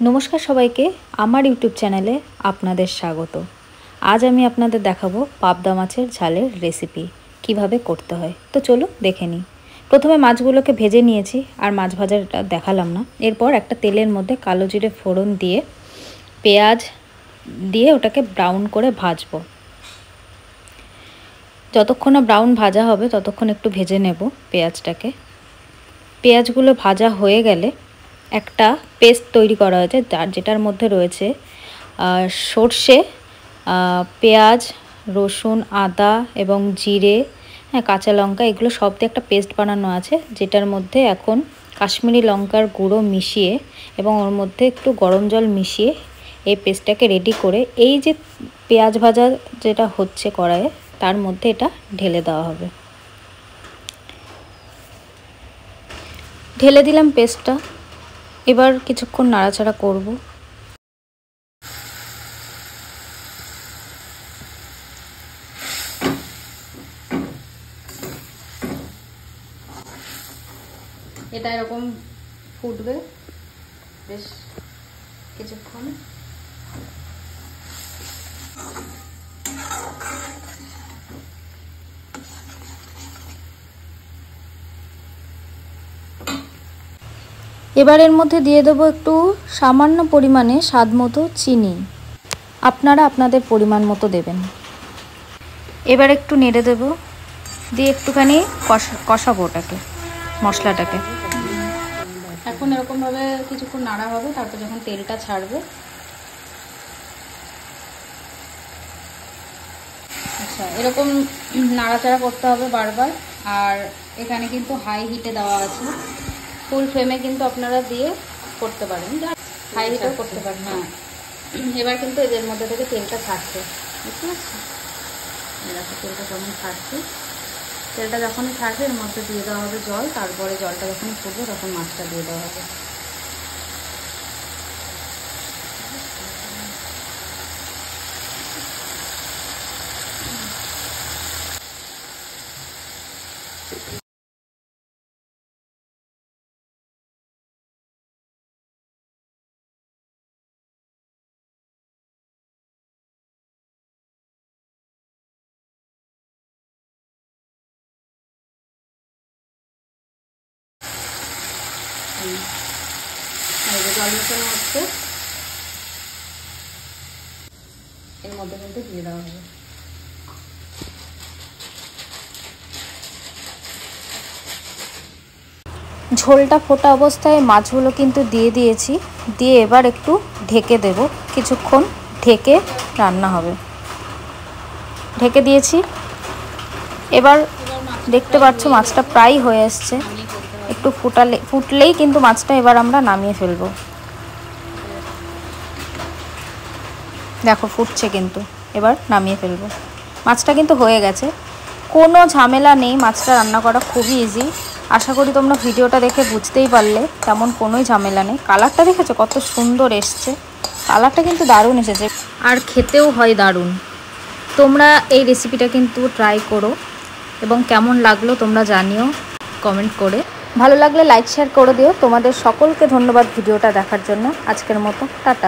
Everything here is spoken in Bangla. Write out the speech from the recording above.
নমস্কার সবাইকে, আমার ইউটিউব চ্যানেলে আপনাদের স্বাগত। আজ আমি আপনাদের দেখাবো পাবদা মাছের ঝালের রেসিপি কিভাবে করতে হয়। তো চলো দেখে নিই। প্রথমে মাছগুলোকে ভেজে নিয়েছি, আর মাছ ভাজাটা দেখালাম না। এরপর একটা তেলের মধ্যে কালো জিরে ফোড়ন দিয়ে পেঁয়াজ দিয়ে ওটাকে ব্রাউন করে ভাজবো। যতক্ষণ না ব্রাউন ভাজা হবে ততক্ষণ একটু ভেজে নেব পেঁয়াজটাকে। পেঁয়াজগুলো ভাজা হয়ে গেলে একটা পেস্ট তৈরি করা হয়েছে, যেটার মধ্যে রয়েছে সর্ষে, পেঁয়াজ, রসুন, আদা এবং জিরে, কাঁচা লঙ্কা, এগুলো সব দিয়ে একটা পেস্ট বানানো আছে, যেটার মধ্যে এখন কাশ্মীরি লঙ্কার গুঁড়ো মিশিয়ে এবং ওর মধ্যে একটু গরম জল মিশিয়ে এই পেস্টটাকে রেডি করে এই যে পেঁয়াজ ভাজা যেটা হচ্ছে কড়াইয়ে, তার মধ্যে এটা ঢেলে দেওয়া হবে। ঢেলে দিলাম পেস্টটা। এবার কিছুক্ষণ নাড়াচাড়া করব। এটা এরকম ফুটবে বেশ কিছুক্ষণ। এবার এর মধ্যে দিয়ে দেবো একটু সামান্য পরিমাণে স্বাদ মতো চিনি। আপনারা আপনাদের পরিমাণ মতো দেবেন। এবার একটু নেড়ে দেব, দিয়ে একটুখানি কষাবো ওটাকে, মশলাটাকে। এখন এরকমভাবে কিছুক্ষণ নাড়া হবে, তারপর যখন তেলটা ছাড়বে, আচ্ছা এরকম নাড়াচাড়া করতে হবে বারবার। আর এখানে কিন্তু হাই হিটে দেওয়া আছে, ফুল ফ্লেমে কিন্তু আপনারা দিয়ে করতে পারেন, হাই হিটেও করতে পারেন। হ্যাঁ, এবার কিন্তু এদের মধ্যে থেকে তেলটা ছাড়ছে, বুঝতে পারছি? এরকম তেলটা কেমন ছাড়ছে। তেলটা যখনই ছাড়বে এর মধ্যে দিয়ে দেওয়া হবে জল, তারপরে জলটা যখন ফুটবে তখন মাছটা দিয়ে দেওয়া হবে। জল মেশানো হচ্ছে, এর মধ্যে কিন্তু দিয়ে দেওয়া হবে। ঝোলটা ফোটা অবস্থায় মাছগুলো কিন্তু দিয়ে দিয়েছি, দিয়ে এবার একটু ঢেকে দেব। কিছুক্ষণ ঢেকে রান্না হবে। ঢেকে দিয়েছি। এবার দেখতে পাচ্ছ মাছটা প্রায় হয়ে এসছে। একটু ফুটলেই কিন্তু মাছটা এবার আমরা নামিয়ে ফেলবো। দেখো ফুটছে কিন্তু, এবার নামিয়ে ফেলবো। মাছটা কিন্তু হয়ে গেছে, কোনো ঝামেলা নেই। মাছটা রান্না করা খুবই ইজি। আশা করি তোমরা ভিডিওটা দেখে বুঝতেই পারলে তেমন কোনোই ঝামেলা নেই। কালারটা দেখেছো কত সুন্দর এসছে, কালারটা কিন্তু দারুণ এসেছে, আর খেতেও হয় দারুণ। তোমরা এই রেসিপিটা কিন্তু ট্রাই করো, এবং কেমন লাগলো তোমরা জানিও কমেন্ট করে। ভালো লাগলে লাইক শেয়ার করে দিও। তোমাদের সকলকে ধন্যবাদ ভিডিওটা দেখার জন্য। আজকের মতো টাটা।